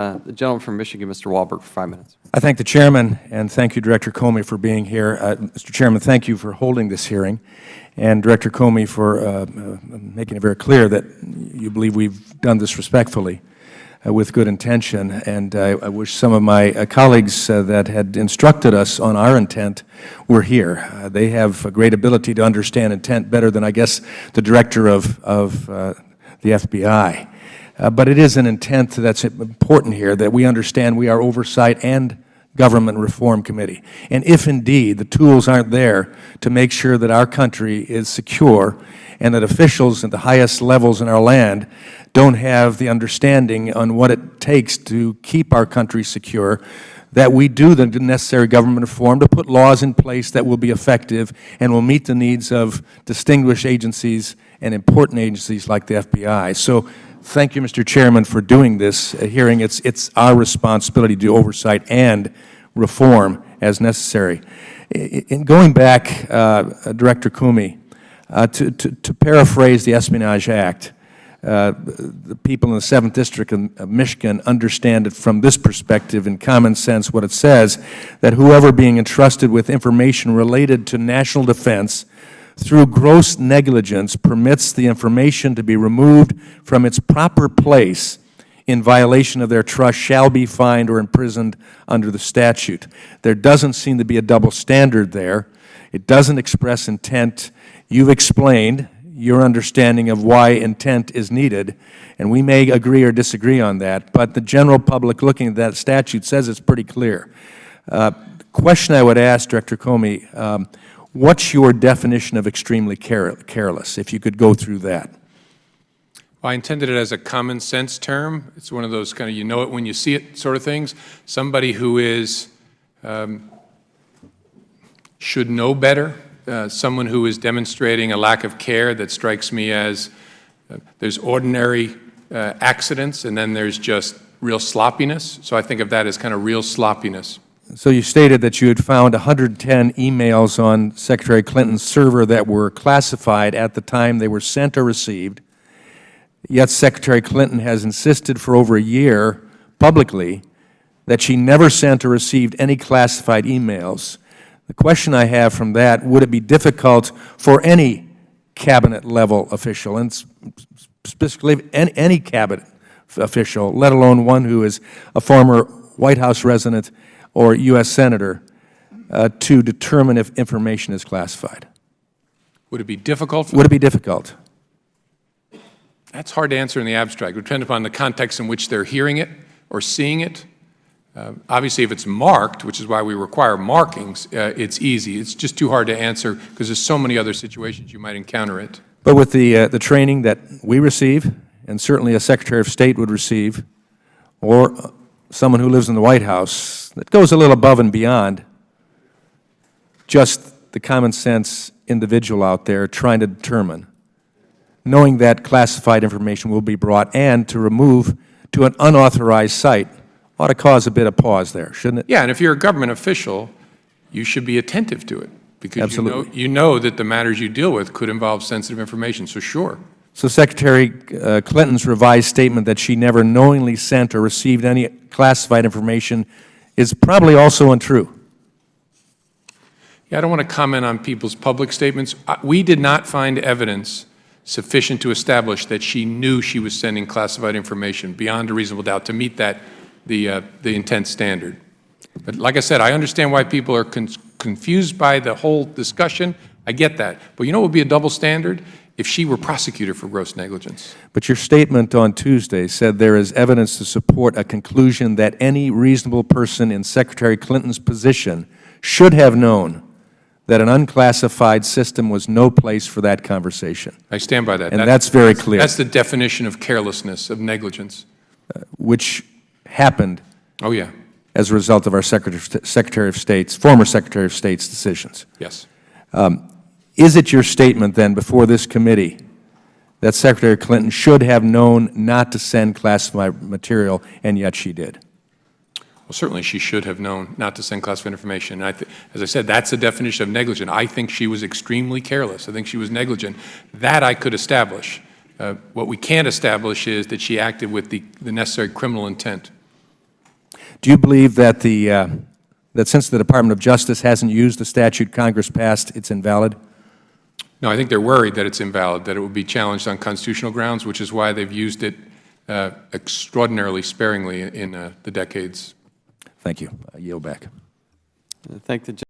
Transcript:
The gentleman from Michigan, Mr. Walberg, for 5 minutes. I thank the Chairman, and thank you, Director Comey, for being here. Mr. Chairman, thank you for holding this hearing, and Director Comey for making it very clear that you believe we've done this respectfully with good intention. And I wish some of my colleagues that had instructed us on our intent were here. They have a great ability to understand intent better than, I guess, the Director of the FBI. But it is an intent that's important here, that we understand we are Oversight and Government Reform Committee. And if indeed the tools aren't there to make sure that our country is secure and that officials at the highest levels in our land don't have the understanding on what it takes to keep our country secure, that we do the necessary government reform to put laws in place that will be effective and will meet the needs of distinguished agencies and important agencies like the FBI. So thank you, Mr. Chairman, for doing this hearing. It's our responsibility to do oversight and reform as necessary. In going back, Director Comey, to paraphrase the Espionage Act, the people in the 7th District of Michigan understand it from this perspective in common sense, what it says, that whoever being entrusted with information related to national defense through gross negligence permits the information to be removed from its proper place in violation of their trust shall be fined or imprisoned under the statute. There doesn't seem to be a double standard there. It doesn't express intent. You've explained your understanding of why intent is needed, and we may agree or disagree on that, but the general public looking at that statute says it's pretty clear. The question I would ask, Director Comey, what's your definition of extremely careless, if you could go through that? Well, I intended it as a common sense term. It's one of those kind of you know it when you see it sort of things. Somebody who is should know better, someone who is demonstrating a lack of care that strikes me as there's ordinary accidents and then there's just real sloppiness. So I think of that as kind of real sloppiness. So you stated that you had found 110 emails on Secretary Clinton's server that were classified at the time they were sent or received, yet Secretary Clinton has insisted for over a year publicly that she never sent or received any classified emails. The question I have from that, would it be difficult for any cabinet-level official, and specifically any cabinet official, let alone one who is a former White House resident or U.S. Senator, to determine if information is classified? Would it be difficult? Would it be difficult? That's hard to answer in the abstract. It would depend upon the context in which they're hearing it or seeing it. Obviously, if it's marked, which is why we require markings, it's easy. It's just too hard to answer because there's so many other situations you might encounter it. But with the training that we receive, and certainly a Secretary of State would receive, or someone who lives in the White House, that goes a little above and beyond just the common sense individual out there trying to determine, knowing that classified information will be brought and to remove to an unauthorized site ought to cause a bit of pause there, shouldn't it? Yeah, and if you're a government official, you should be attentive to it because Absolutely. you know that the matters you deal with could involve sensitive information, so sure. So Secretary Clinton's revised statement that she never knowingly sent or received any classified information is probably also untrue. Yeah, I don't want to comment on people's public statements. We did not find evidence sufficient to establish that she knew she was sending classified information beyond a reasonable doubt to meet that the intent standard. But like I said, I understand why people are confused by the whole discussion. I get that. But you know what would be a double standard? If she were prosecuted for gross negligence. But your statement on Tuesday said there is evidence to support a conclusion that any reasonable person in Secretary Clinton's position should have known that an unclassified system was no place for that conversation. I stand by that. And that's very clear. That's the definition of carelessness, of negligence. Which happened Oh, yeah. as a result of our Secretary of State's, former Secretary of State's decisions. Yes. Is it your statement then before this committee that Secretary Clinton should have known not to send classified material, and yet she did? Well, certainly she should have known not to send classified information. As I said, that's the definition of negligent. I think she was extremely careless. I think she was negligent. That I could establish. What we can't establish is that she acted with the necessary criminal intent. Do you believe that that since the Department of Justice hasn't used the statute Congress passed, it's invalid? No, I think they're worried that it's invalid, that it will be challenged on constitutional grounds, which is why they've used it extraordinarily sparingly in the decades. Thank you. I yield back. Thank the